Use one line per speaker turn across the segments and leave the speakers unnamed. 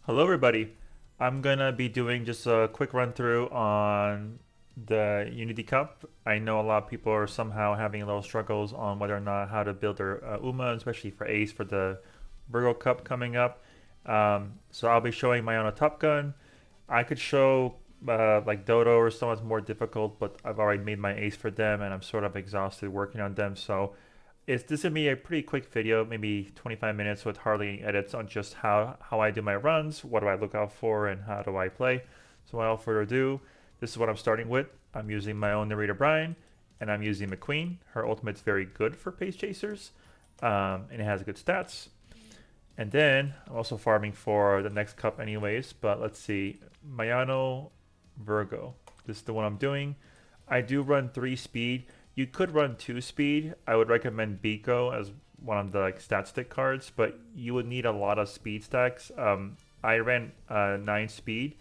Hello everybody. I'm gonna be doing just a quick run through on the Unity Cup. I know a lot of people are somehow having a little struggles on whether or not how to build their Uma, especially for Ace for the Virgo Cup coming up. So I'll be showing my own Top Gun. I could show like Dodo or someone's more difficult, but I've already made my Ace for them and I'm sort of exhausted working on them. So this gonna be a pretty quick video, maybe 25 minutes with hardly any edits on just how I do my runs, what do I look out for, and how do I play. So without further ado, this is what I'm starting with. I'm using my own narrator Brian, and I'm using McQueen. Her ultimate's very good for pace chasers, and it has good stats. And then I'm also farming for the next cup anyways, but let's see. Mayano Virgo. This is the one I'm doing. I do run 3 speed. You could run 2 speed. I would recommend Biko as one of the like stat stick cards, but you would need a lot of speed stacks. I ran 9 speed.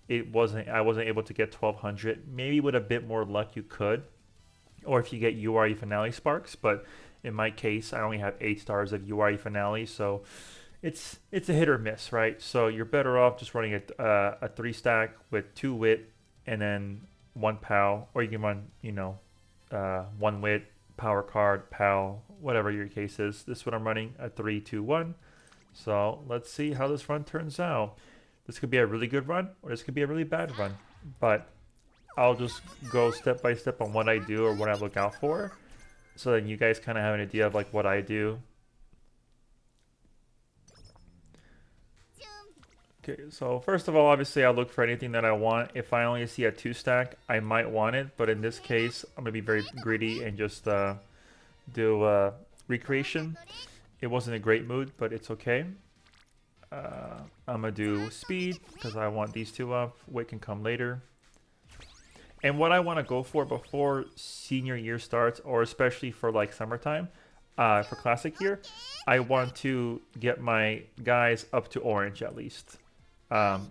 I wasn't able to get 1200. Maybe with a bit more luck you could, or if you get URE finale sparks. But in my case, I only have 8 stars of URE finale, so it's a hit or miss, right? So you're better off just running a 3 stack with 2 wit and then 1 POW, or you can run 1 wit, power card, PAL, whatever your case is. This is what I'm running, a 3-2-1. So let's see how this run turns out. This could be a really good run, or this could be a really bad run. But I'll just go step by step on what I do or what I look out for, so that you guys kind of have an idea of like what I do. Okay, so first of all, obviously I look for anything that I want. If I only see a 2 stack, I might want it, but in this case, I'm gonna be very greedy and just do recreation. It wasn't a great mood, but it's okay. I'm gonna do speed because I want these two up. Wit can come later. And what I want to go for before senior year starts, or especially for like summertime, for classic year, I want to get my guys up to orange at least.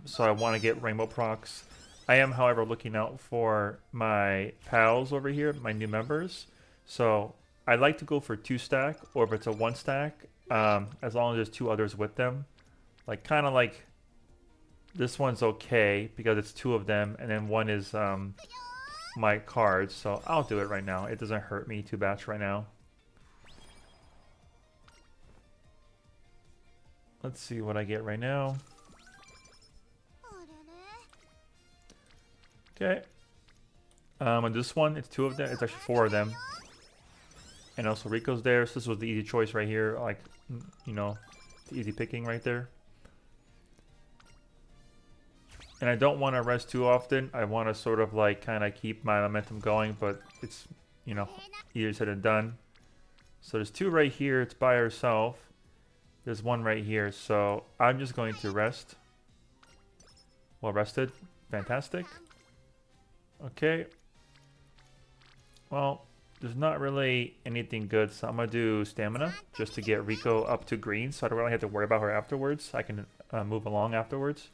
So I want to get rainbow procs. I am, however, looking out for my pals over here, my new members. So I like to go for 2 stack, or if it's a 1 stack, as long as there's 2 others with them. Like kind of like this one's okay because it's 2 of them, and then one is my cards. So I'll do it right now. It doesn't hurt me to batch right now. Let's see what I get right now. Okay. On this one, it's 2 of them. It's actually 4 of them. And also Rico's there. So this was the easy choice right here. Like, the easy picking right there. And I don't want to rest too often. I want to sort of like kind of keep my momentum going, but it's, easier said than done. So there's 2 right here. It's by herself. There's 1 right here. So I'm just going to rest. Well rested. Fantastic. Okay. Well, there's not really anything good, so I'm going to do stamina just to get Rico up to green, so I don't really have to worry about her afterwards. I can move along afterwards.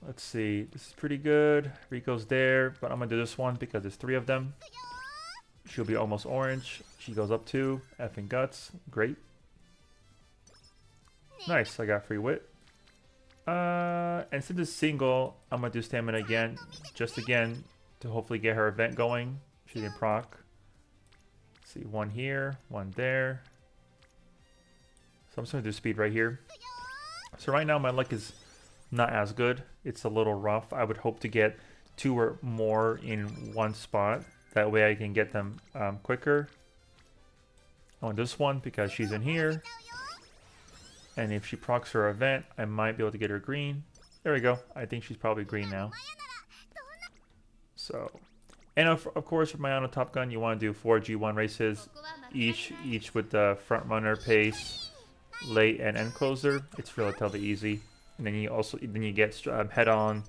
Let's see. This is pretty good. Rico's there, but I'm going to do this one because there's 3 of them. She'll be almost orange. She goes up 2. Effing guts. Great. Nice. I got free wit. And since it's single, I'm gonna do stamina again, just again to hopefully get her event going. She didn't proc. Let's see, 1 here, 1 there. So I'm just gonna do speed right here. So right now my luck is not as good. It's a little rough. I would hope to get 2 or more in 1 spot. That way I can get them quicker. On this one because she's in here. And if she procs her event, I might be able to get her green. There we go. I think she's probably green now. So, and of course for my Mayano Top Gun, you want to do 4 G1 races, each with the front runner pace, late and end closer. It's relatively easy. And then you get head on,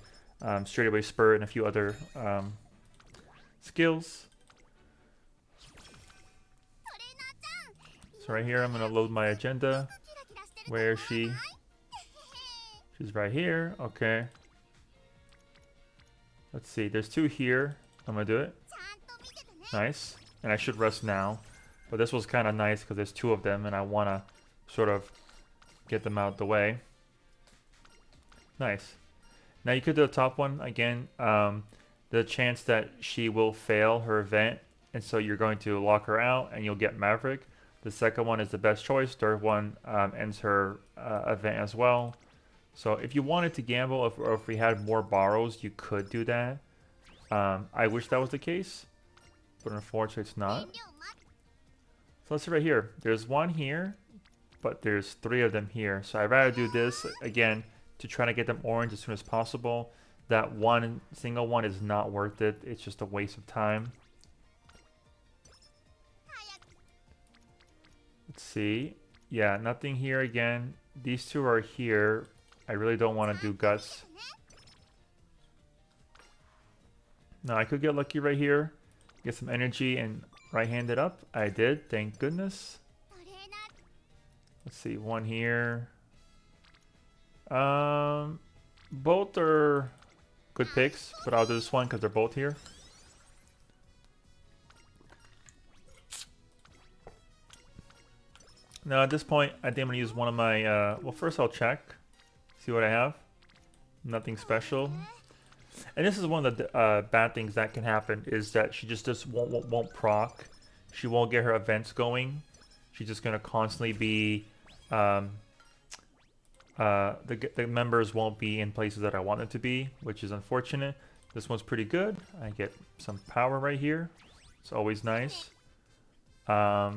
straightaway spur, and a few other skills. So right here, I'm gonna load my agenda. Where is she? She's right here. Okay. Let's see. There's 2 here. I'm gonna do it. Nice. And I should rest now. But this was kind of nice because there's 2 of them and I want to sort of get them out the way. Nice. Now you could do the top one again. The chance that she will fail her event, and so you're going to lock her out, and you'll get Maverick. The second one is the best choice. Third one ends her event as well. So if you wanted to gamble, or if we had more borrows, you could do that. I wish that was the case, but unfortunately it's not. So let's see right here. There's one here, but there's 3 of them here. So I'd rather do this again to try to get them orange as soon as possible. That one single one is not worth it. It's just a waste of time. Let's see. Yeah, nothing here again. These 2 are here. I really don't want to do guts. Now I could get lucky right here. Get some energy and right-hand it up. I did, thank goodness. Let's see, one here. Both are good picks, but I'll do this one because they're both here. Now at this point, I think I'm gonna use one of my, well first I'll check, see what I have. Nothing special. And this is one of the bad things that can happen, is that she just won't proc. She won't get her events going. She's just gonna constantly be, the members won't be in places that I want them to be, which is unfortunate. This one's pretty good. I get some power right here. It's always nice. So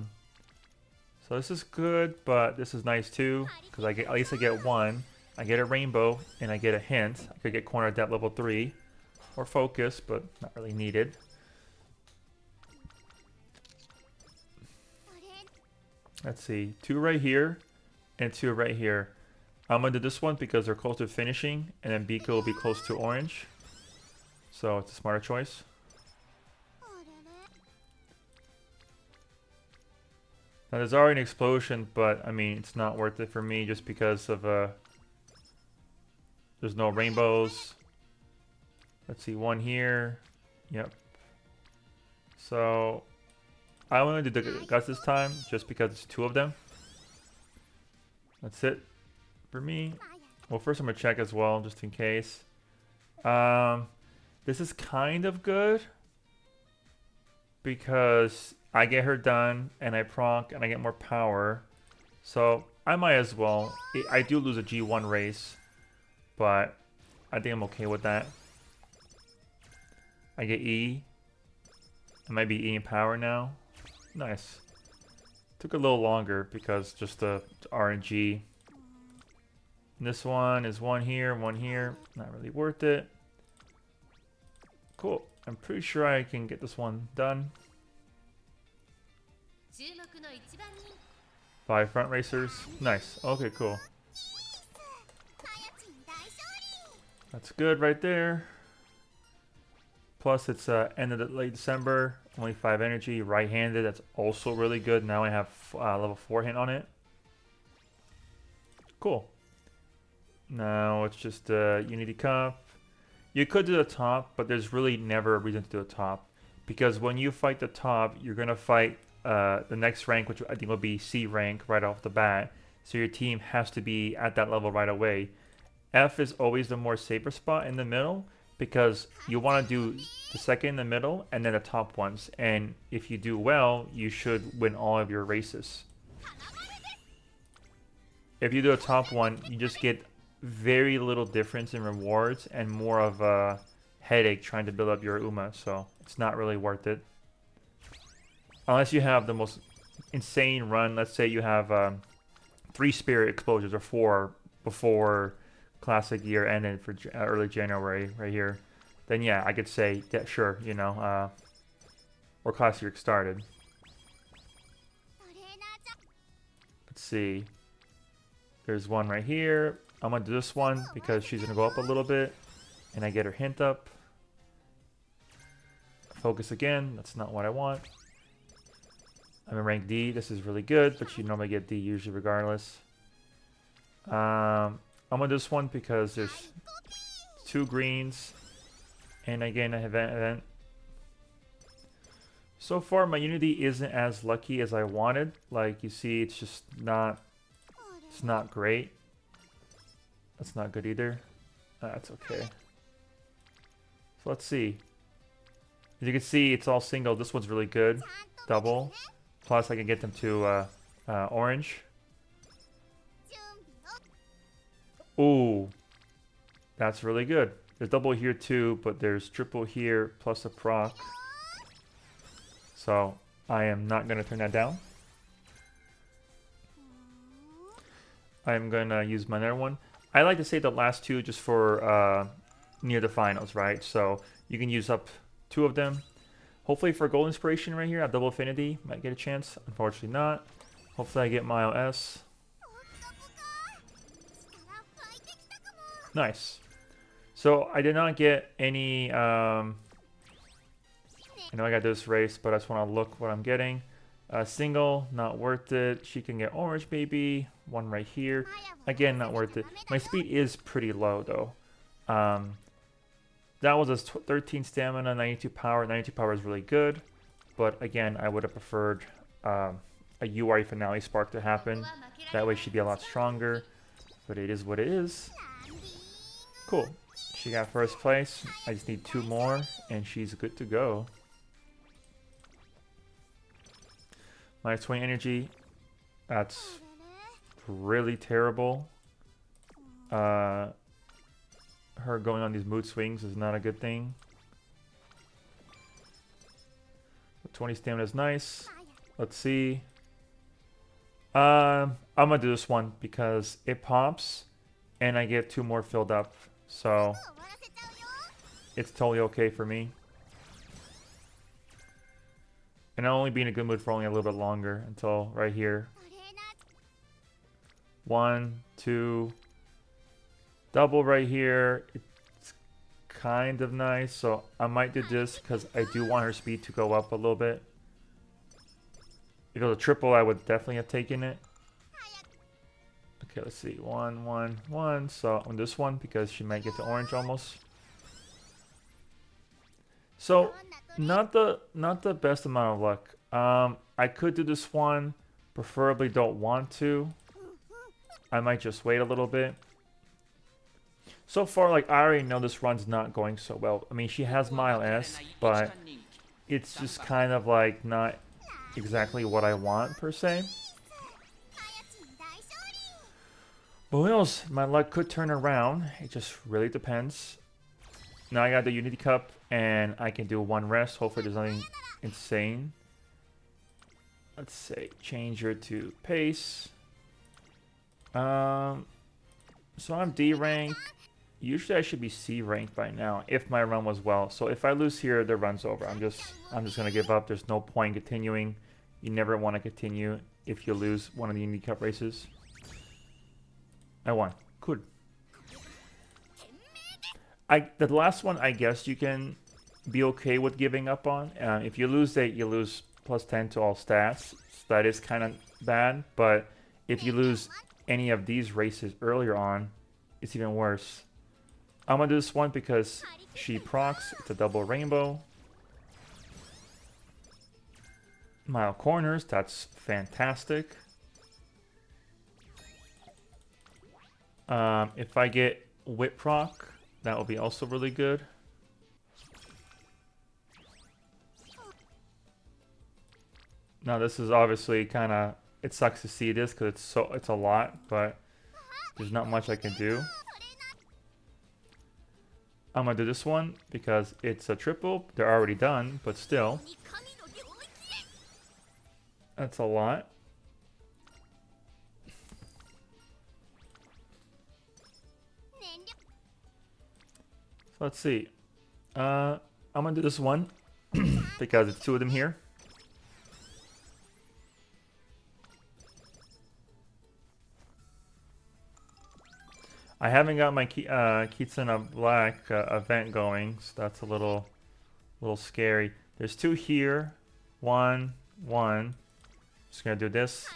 this is good, but this is nice too, because I get, at least I get one. I get a rainbow, and I get a hint. I could get corner at level 3, or focus, but not really needed. Let's see, 2 right here, and 2 right here. I'm gonna do this one because they're close to finishing, and then Biko will be close to orange. So it's a smarter choice. Now there's already an explosion, but I mean, it's not worth it for me just because of, there's no rainbows. Let's see, one here. Yep. So I want to do the guts this time just because it's 2 of them. That's it for me. Well, first I'm gonna check as well, just in case. This is kind of good because I get her done and I proc and I get more power. So I might as well. I do lose a G1 race, but I think I'm okay with that. I get E. I might be E in power now. Nice. Took a little longer because just the RNG. This one is one here. Not really worth it. Cool. I'm pretty sure I can get this one done. 5 front racers. Nice. Okay, cool. That's good right there. Plus it's end of the late December. Only 5 energy. Right-handed. That's also really good. Now I have level 4 hint on it. Cool. Now it's just Unity Cup. You could do the top, but there's really never a reason to do the top. Because when you fight the top, you're going to fight the next rank, which I think will be C rank right off the bat. So your team has to be at that level right away. F is always the more safer spot in the middle because you want to do the second in the middle and then the top ones. And if you do well, you should win all of your races. If you do a top one, you just get very little difference in rewards and more of a headache trying to build up your Uma. So it's not really worth it. Unless you have the most insane run. Let's say you have 3 spirit explosions or 4 before classic year ended for early January right here. Then yeah, I could say, yeah, sure, you know, or classic year started. Let's see. There's one right here. I'm going to do this one because she's going to go up a little bit. And I get her hint up. Focus again. That's not what I want. I'm in rank D. This is really good, but you normally get D usually regardless. I'm going to do this one because there's 2 greens. And again, I have an event. So far, my Unity isn't as lucky as I wanted. Like, you see, it's just not It's not great. That's not good either. That's okay. So let's see. As you can see, it's all single. This one's really good. Double. Plus, I can get them to orange. Ooh. That's really good. There's double here too, but there's triple here plus a proc. So I am not going to turn that down. I'm going to use my other one. I like to save the last two just for near the finals, right? So you can use up 2 of them. Hopefully for gold inspiration right here, I have double affinity. Might get a chance. Unfortunately not. Hopefully I get Mile S. Nice. So I did not get any... I know I got this race, but I just want to look what I'm getting. Single, not worth it. She can get orange maybe. One right here. Again, not worth it. My speed is pretty low though. That was a 13 stamina, 92 power. 92 power is really good. But again, I would have preferred a URI finale spark to happen. That way she'd be a lot stronger. But it is what it is. Cool. She got first place. I just need 2 more and she's good to go. Minus 20 energy. That's really terrible. Her going on these mood swings is not a good thing. 20 stamina is nice. Let's see. I'm gonna do this one because it pops and I get 2 more filled up. So it's totally okay for me. And I'll only be in a good mood for only a little bit longer until right here. 1, 2, double right here. It's kind of nice, so I might do this because I do want her speed to go up a little bit. If it was a triple, I would definitely have taken it. Okay, let's see. 1, 1, 1. So on this one because she might get to orange almost. So not the best amount of luck. I could do this one, preferably don't want to. I might just wait a little bit. So far, like, I already know this run's not going so well. I mean, she has Mile S, but it's just kind of like not exactly what I want per se. But who knows? My luck could turn around. It just really depends. Now I got the Unity Cup, and I can do 1 rest. Hopefully there's nothing insane. Let's say change her to pace. So I'm D rank. Usually I should be C rank by now if my run was well. So if I lose here, the run's over. I'm just gonna give up. There's no point continuing. You never want to continue if you lose one of the Unity Cup races. I won. Cool. The last one, I guess you can be okay with giving up on. If you lose it, you lose plus 10 to all stats. So that is kind of bad. But if you lose any of these races earlier on, it's even worse. I'm going to do this one because she procs. It's a double rainbow. Mile corners. That's fantastic. If I get whip proc, that will be also really good. Now this is obviously kind of, it sucks to see this because it's a lot, but there's not much I can do. I'm gonna do this one because it's a triple. They're already done, but still, that's a lot. So let's see. I'm gonna do this one because it's 2 of them here. I haven't got my Kitsuna Black event going, so that's a little scary. There's 2 here. 1, 1. Just gonna do this.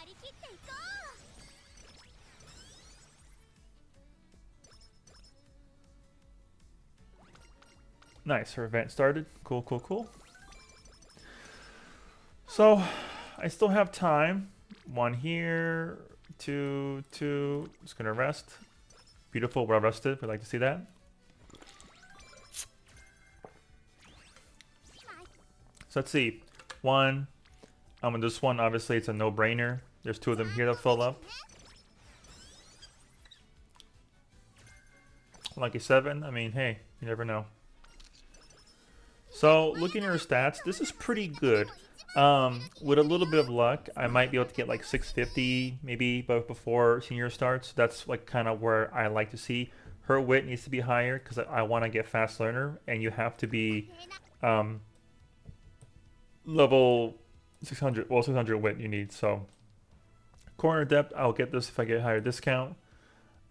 Nice, her event started. Cool, cool, cool. So, I still have time. 1 here, 2. Just gonna rest. Beautiful, well rested. We'd like to see that. So let's see. 1. On this one, obviously, it's a no-brainer. There's 2 of them here that fill up. Lucky 7. I mean, hey, you never know. So, looking at her stats, this is pretty good. With a little bit of luck, I might be able to get like 650 maybe, but before senior starts, that's like kind of where I like to see. Her wit needs to be higher because I want to get fast learner, and you have to be level 600. Well, 600 wit you need. So, corner depth, I'll get this if I get a higher discount.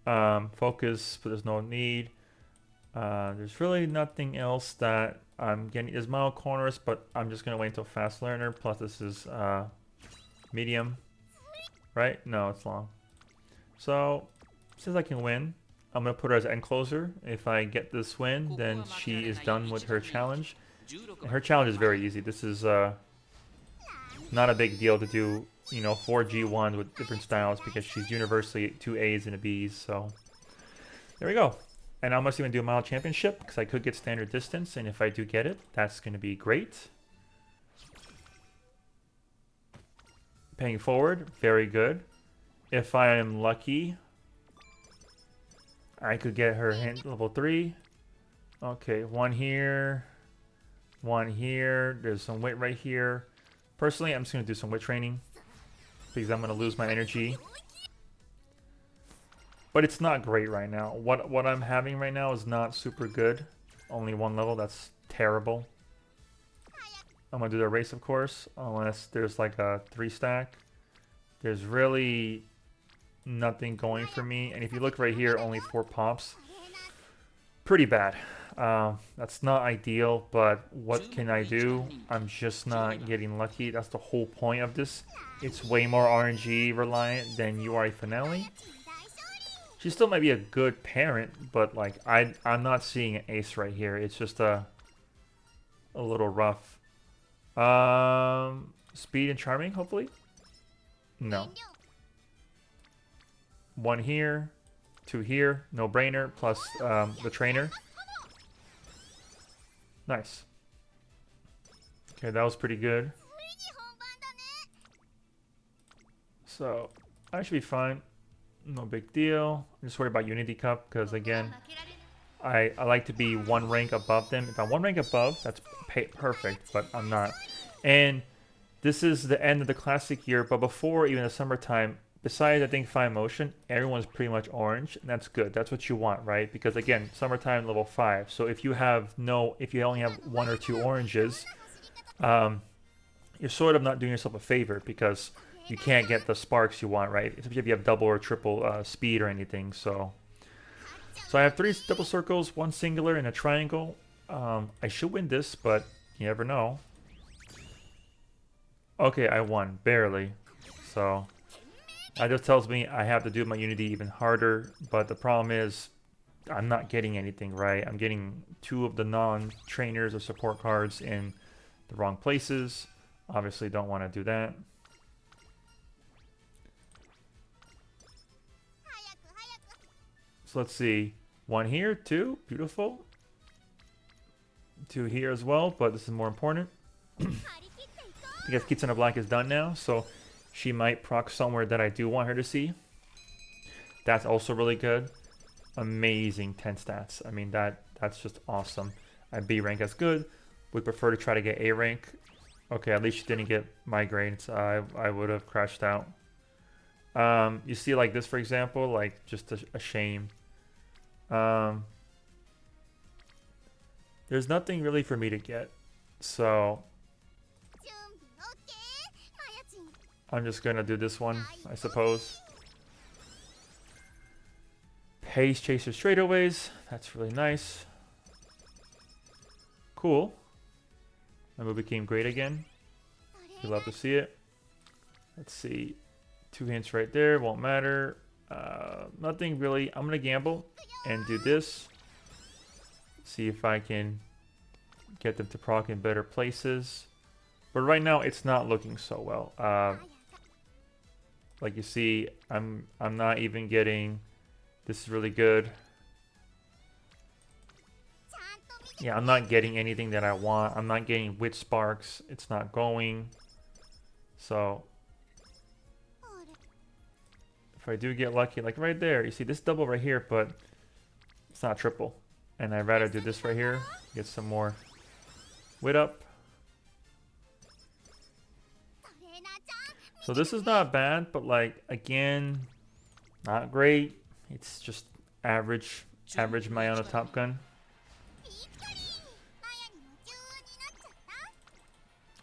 Focus, but there's no need. There's really nothing else that I'm getting. Is mild corners, but I'm just gonna wait until fast learner. Plus this is medium, right? No, it's long. So since I can win, I'm gonna put her as end closer. If I get this win, then she is done with her challenge. And her challenge is very easy. This is not a big deal to do, you know, 4 G1s with different styles because she's universally 2 A's and a B's. So there we go. And I'm just going to do a mile championship because I could get standard distance. And if I do get it, that's going to be great. Paying forward, very good. If I am lucky, I could get her hint level 3. Okay, 1 here. 1 here. There's some wit right here. Personally, I'm just going to do some wit training because I'm going to lose my energy. But it's not great right now. What I'm having right now is not super good. Only 1 level, that's terrible. I'm going to do the race, of course, unless there's like a 3 stack. There's really nothing going for me. And if you look right here, only 4 pops. Pretty bad. That's not ideal, but what can I do? I'm just not getting lucky. That's the whole point of this. It's way more RNG reliant than URI finale. She still might be a good parent, but like I'm not seeing an ace right here. It's just a little rough. Speed and charming, hopefully. No. 1 here, 2 here, no brainer, plus the trainer. Nice. Okay, that was pretty good. So I should be fine. No big deal. I'm just worried about Unity Cup because, again, I like to be 1 rank above them. If I'm 1 rank above, that's perfect, but I'm not. And this is the end of the classic year, but before even the summertime, besides, I think, Fine Motion, everyone's pretty much orange, and that's good. That's what you want, right? Because, again, summertime level 5. So if you only have 1 or 2 oranges, you're sort of not doing yourself a favor because you can't get the sparks you want, right? Especially if you have double or triple speed or anything. So I have 3 double circles, 1 singular, and a triangle. I should win this, but you never know. Okay, I won, barely. So that just tells me I have to do my Unity even harder. But the problem is I'm not getting anything, right? I'm getting 2 of the non-trainers or support cards in the wrong places. Obviously don't want to do that. So let's see. 1 here, 2. Beautiful. 2 here as well, but this is more important. I guess Kitsune Black is done now, so she might proc somewhere that I do want her to see. That's also really good. Amazing 10 stats. I mean, that's just awesome. At B rank, that's good. Would prefer to try to get A rank. Okay, at least she didn't get migraines. I would have crashed out. You see like this, for example, like just a shame. There's nothing really for me to get, so I'm just gonna do this one, I suppose. Haze Chaser straightaways, that's really nice. Cool. My move became great again. We love to see it. Let's see. 2 hints right there, won't matter. Nothing really. I'm gonna gamble and do this. See if I can get them to proc in better places. But right now, it's not looking so well. Like you see, I'm not even getting. This is really good. Yeah, I'm not getting anything that I want. I'm not getting witch sparks. It's not going. So if I do get lucky, like right there, you see this double right here, but it's not triple. And I'd rather do this right here, get some more wit up. So this is not bad, but like, again, not great. It's just average Mayano Top Gun.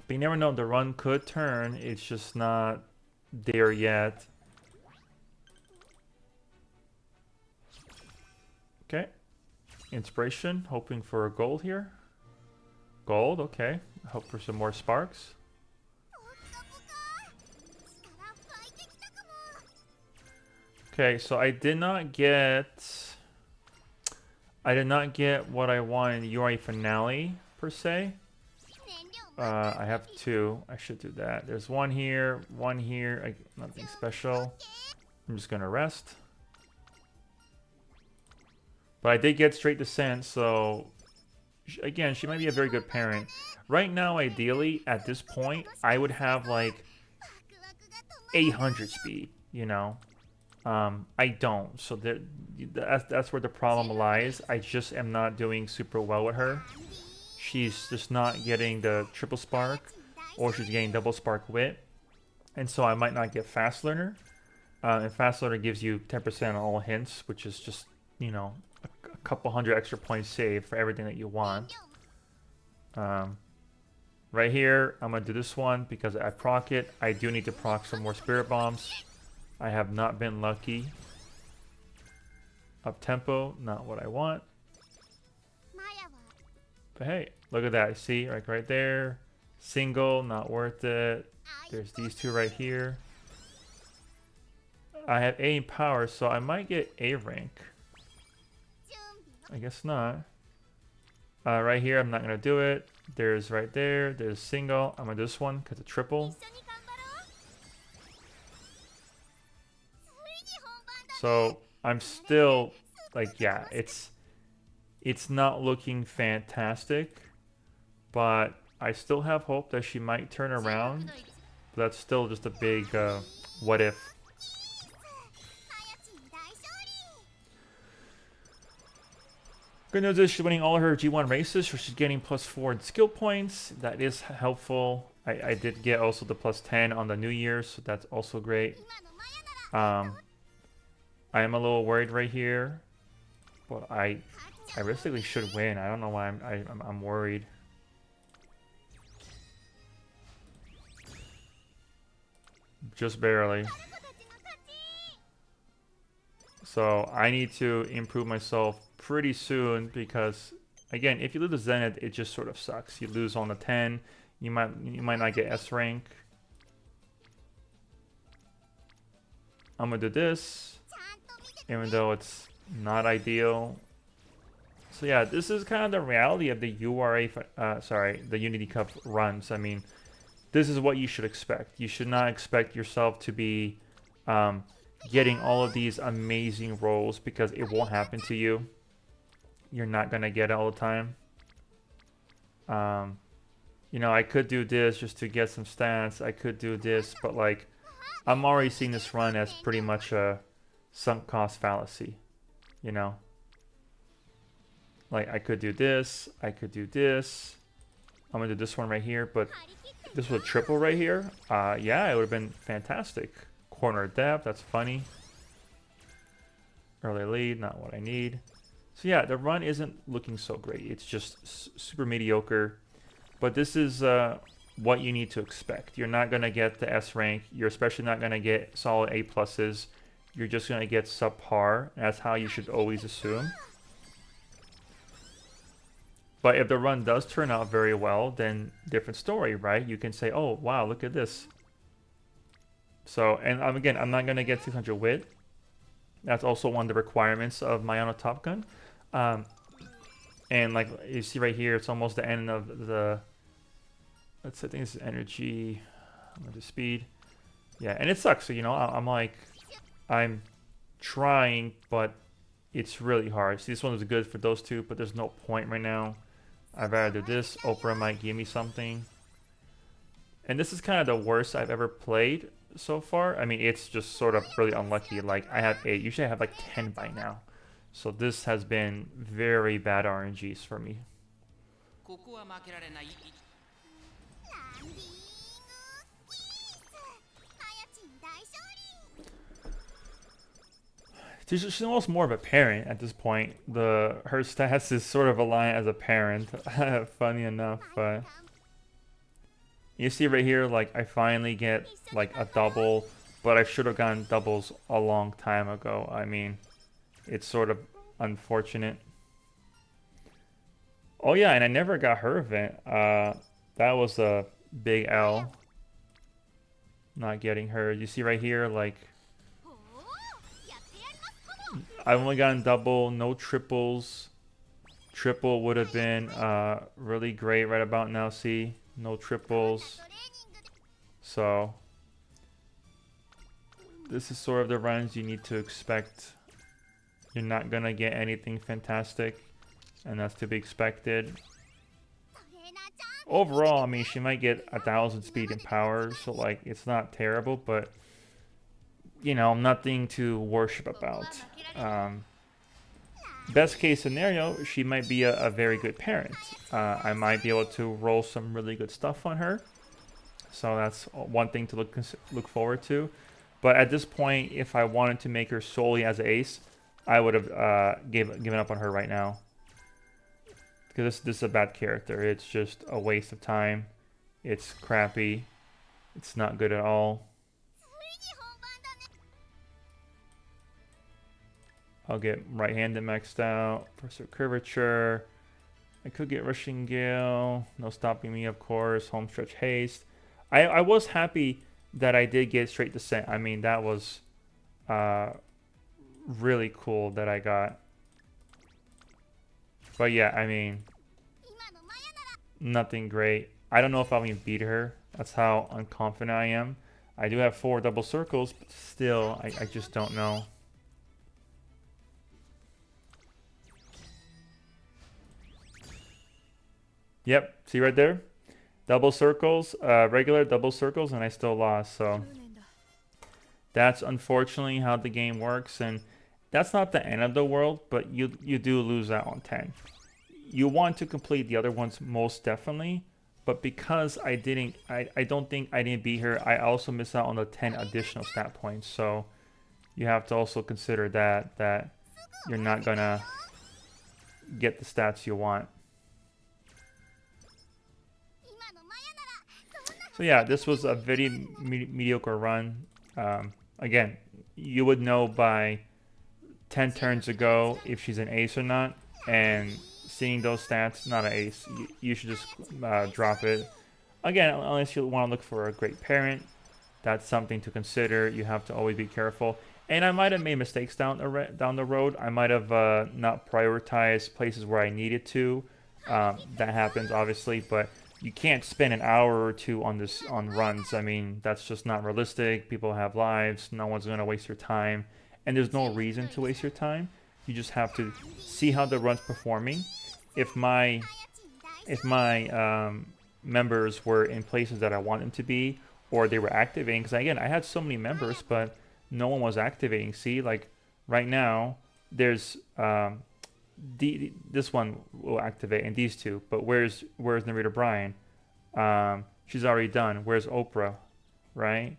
But you never know, the run could turn. It's just not there yet. Okay. Inspiration, hoping for a gold here. Gold, okay. Hope for some more sparks. Okay, so I did not get what I wanted in URA finale per se. I have two. I should do that. There's one here, nothing special. I'm just gonna rest. But I did get straight descent, so again, she might be a very good parent. Right now, ideally, at this point, I would have like 800 speed, you know? I don't, so that's where the problem lies. I just am not doing super well with her. She's just not getting the triple spark, or she's getting double spark wit, and so I might not get fast learner. And fast learner gives you 10% on all hints, which is just, you know, a couple hundred extra points saved for everything that you want. Right here, I'm gonna do this one because I proc it. I do need to proc some more spirit bombs. I have not been lucky. Up tempo, not what I want. But hey, look at that. See, like right there. Single, not worth it. There's these two right here. I have A in power, so I might get A rank. I guess not. Right here, I'm not going to do it. There's right there. There's single. I'm going to do this one because it's triple. So I'm still like, yeah, it's not looking fantastic, but I still have hope that she might turn around. But that's still just a big what if. Good news is she's winning all her G1 races, so she's getting +4 in skill points. That is helpful. I did get also the +10 on the New Year's, so that's also great. I am a little worried right here, but I realistically should win. I don't know why I'm worried. Just barely. So I need to improve myself pretty soon because, again, if you lose the Zenith, it just sort of sucks. You lose on the 10, you might not get S rank. I'm gonna do this, even though it's not ideal. So yeah, this is kind of the reality of the the Unity Cup runs. I mean, this is what you should expect. You should not expect yourself to be getting all of these amazing rolls because it won't happen to you. You're not gonna get it all the time. You know, I could do this just to get some stats. I could do this, but like, I'm already seeing this run as pretty much a sunk cost fallacy. You know, like I could do this. I could do this. I'm gonna do this one right here, but this was a triple right here. Yeah, it would have been fantastic. Corner depth, that's funny. Early lead, not what I need. So yeah, the run isn't looking so great. It's just super mediocre. But this is what you need to expect. You're not going to get the S rank. You're especially not going to get solid A pluses. You're just going to get subpar. That's how you should always assume. But if the run does turn out very well, then different story, right? You can say, oh, wow, look at this. So, and again, I'm not going to get 600 wit. That's also one of the requirements of Mayano Top Gun. And like you see right here, it's almost the end of the, let's say, I think this is energy, I'm going to speed. Yeah, and it sucks. So, you know, I'm like, I'm trying, but it's really hard. See, this one was good for those two, but there's no point right now. I'd rather do this. Oprah might give me something. And this is kind of the worst I've ever played so far. I mean, it's just sort of really unlucky. Like, I have 8. Usually I have like 10 by now. So this has been very bad RNGs for me. She's almost more of a parent at this point. Her stats is sort of aligned as a parent. Funny enough, but you see right here, like I finally get like a double, but I should have gotten doubles a long time ago. I mean, it's sort of unfortunate. Oh yeah, and I never got her event. That was a big L. Not getting her. You see right here, like I've only gotten double, no triples. Triple would have been really great right about now. See, no triples. So this is sort of the runs you need to expect. You're not gonna get anything fantastic, and that's to be expected. Overall, I mean, she might get 1,000 speed and power, so like it's not terrible, but you know, nothing to worship about. Best case scenario, she might be a very good parent. I might be able to roll some really good stuff on her, so that's one thing to look forward to. But at this point, if I wanted to make her solely as an ace, I would have given up on her right now. Because this is a bad character. It's just a waste of time. It's crappy. It's not good at all. I'll get right-handed maxed out. Pressure curvature. I could get rushing gale. No stopping me, of course. Home stretch haste. I was happy that I did get straight descent. I mean, that was really cool that I got. But yeah, I mean, nothing great. I don't know if I'll even beat her. That's how unconfident I am. I do have 4 double circles, but still, I just don't know. Yep, see right there? Double circles, regular double circles, and I still lost, so that's unfortunately how the game works, and that's not the end of the world, but you do lose out on 10. You want to complete the other ones most definitely, but because I don't think I didn't beat her, I also miss out on the 10 additional stat points, so you have to also consider that you're not gonna get the stats you want. So yeah, this was a very mediocre run. Again, you would know by 10 turns ago if she's an ace or not, and seeing those stats, not an ace. You should just drop it. Again, unless you want to look for a great parent, that's something to consider. You have to always be careful. And I might have made mistakes down the road. I might have not prioritized places where I needed to. That happens, obviously, but you can't spend an hour or two on runs. I mean, that's just not realistic. People have lives. No one's going to waste your time. And there's no reason to waste your time. You just have to see how the run's performing. If my members were in places that I want them to be, or they were activating, because again, I had so many members, but no one was activating. See, like right now, there's this one will activate, and these two. But where's Narita Bryan? She's already done. Where's Oprah? Right?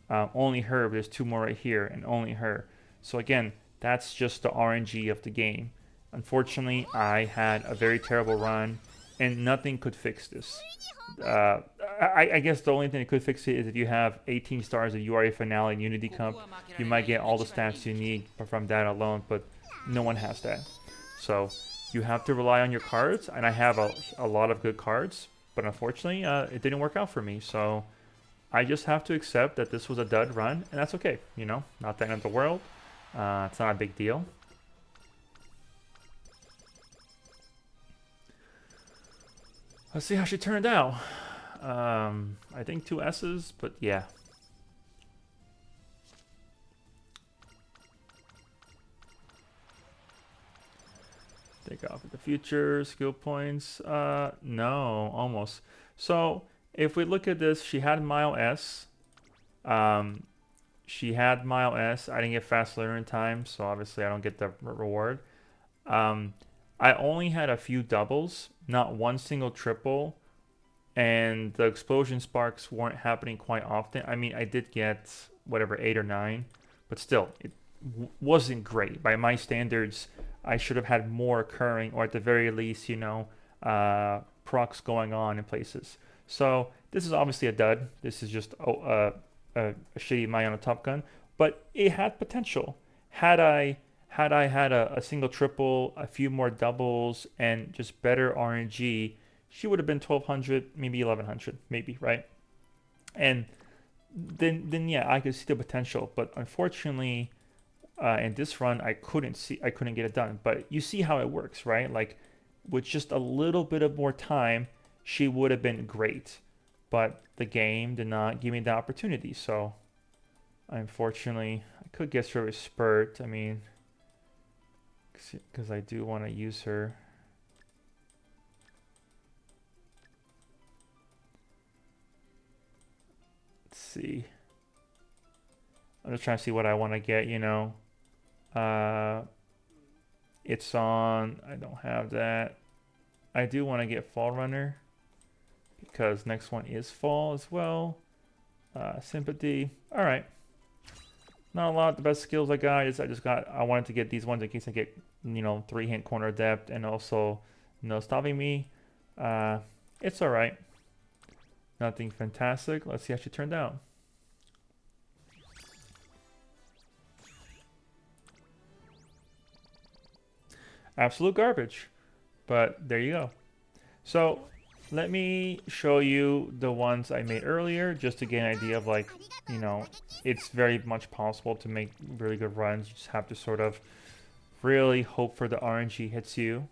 Only her. But there's 2 more right here, and only her. So again, that's just the RNG of the game. Unfortunately, I had a very terrible run, and nothing could fix this. I guess the only thing that could fix it is if you have 18 stars of URA Finale and Unity Cup, you might get all the stats you need from that alone, but no one has that. So you have to rely on your cards, and I have a lot of good cards, but unfortunately, it didn't work out for me. So I just have to accept that this was a dud run, and that's okay. You know, not the end of the world. It's not a big deal. Let's see how she turned out. I think 2 S's, but yeah. Take off at the future. Skill points. No, almost. So if we look at this, she had Mile S. Um, she had Mile S. I didn't get fast learner in time, so obviously I don't get the reward. Um, I only had a few doubles, not one single triple, and the explosion sparks weren't happening quite often. I mean, I did get whatever 8 or 9, but still, it wasn't great by my standards. I should have had more occurring, or at the very least, procs going on in places. So this is obviously a dud. This is just a shitty Mai on a Top Gun, but it had potential. Had I had a single triple, a few more doubles, and just better RNG, she would have been 1200, maybe 1100, maybe, right? And then yeah, I could see the potential, but unfortunately, in this run, I couldn't get it done. But you see how it works, right? Like with just a little bit of more time, she would have been great, but the game did not give me the opportunity. So unfortunately, I could get her a spurt. I mean, because I do want to use her. Let's see. I'm just trying to see what I want to get, It's on. I don't have that. I do want to get Fall Runner because next one is Fall as well. Sympathy. All right. Not a lot. The best skills I got is I wanted to get these ones in case I get 3-hint corner depth and also no stopping me. It's all right. Nothing fantastic. Let's see how she turned out. Absolute garbage, but there you go. So let me show you the ones I made earlier just to get an idea of it's very much possible to make really good runs. You just have to sort of really hope for the RNG hits you.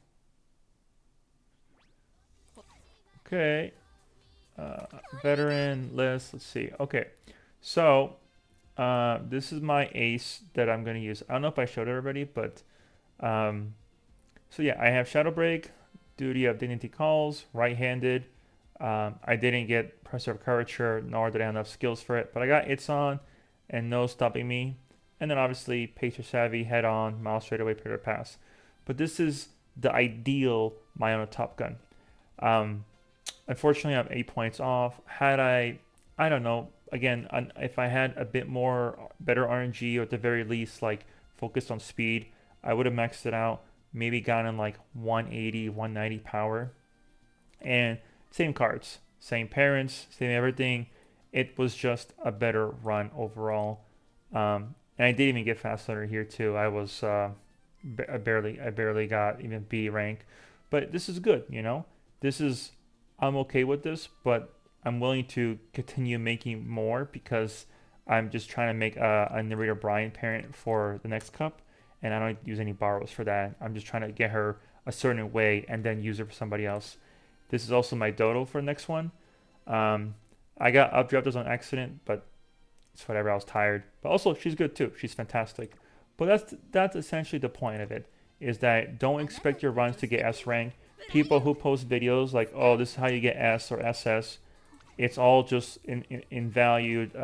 Okay, veteran list, let's see. Okay, so this is my ace that I'm going to use. I don't know if I showed it already, but so yeah, I have Shadow Break, Duty of Dignity Calls, right-handed. I didn't get Pressure of Curvature, nor did I have enough skills for it, but I got It's On and No Stopping Me. And then obviously Pacer Savvy, Head On, Mile Straightaway, Period Pass. But this is the ideal Mayona Top Gun. Unfortunately, I'm 8 points off. Had I don't know, again, if I had a bit more better RNG, or at the very least, focused on speed, I would have maxed it out. Maybe gotten 180, 190 power. And same cards, same parents, same everything. It was just a better run overall. And I didn't even get fast learner here too. I was I barely got even B rank. But this is good, I'm okay with this, but I'm willing to continue making more because I'm just trying to make a Narita Bryan parent for the next cup. And I don't use any borrows for that. I'm just trying to get her a certain way and then use her for somebody else. This is also my dodo for the next one. I got updrafted on accident, but it's whatever. I was tired. But also, she's good too. She's fantastic. But that's essentially the point of it, is that don't expect your runs to get S rank. People who post videos like, oh, this is how you get S or SS, it's all just invalued,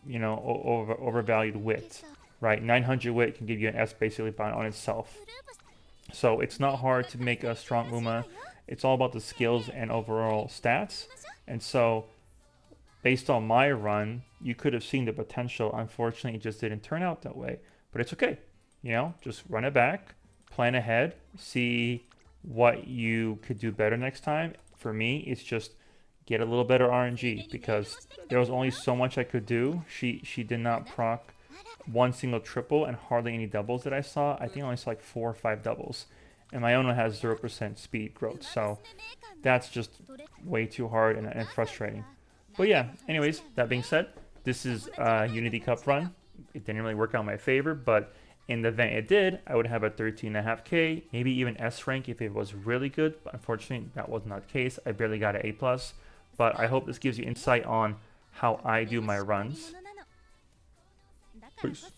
overvalued wit. Right, 900 wit can give you an S basically on itself. So it's not hard to make a strong Uma. It's all about the skills and overall stats. And so, based on my run, you could have seen the potential. Unfortunately, it just didn't turn out that way. But it's okay. Just run it back, plan ahead, see what you could do better next time. For me, it's just get a little better RNG because there was only so much I could do. She did not proc one single triple and hardly any doubles that I saw. I think I only saw 4 or 5 doubles. And my own has 0% speed growth. So that's just way too hard and frustrating. But yeah, anyways, that being said, this is a Unity Cup run. It didn't really work out in my favor, but in the event it did, I would have a 13.5k, maybe even S rank if it was really good. But unfortunately, that was not the case. I barely got an A+. But I hope this gives you insight on how I do my runs. Peace.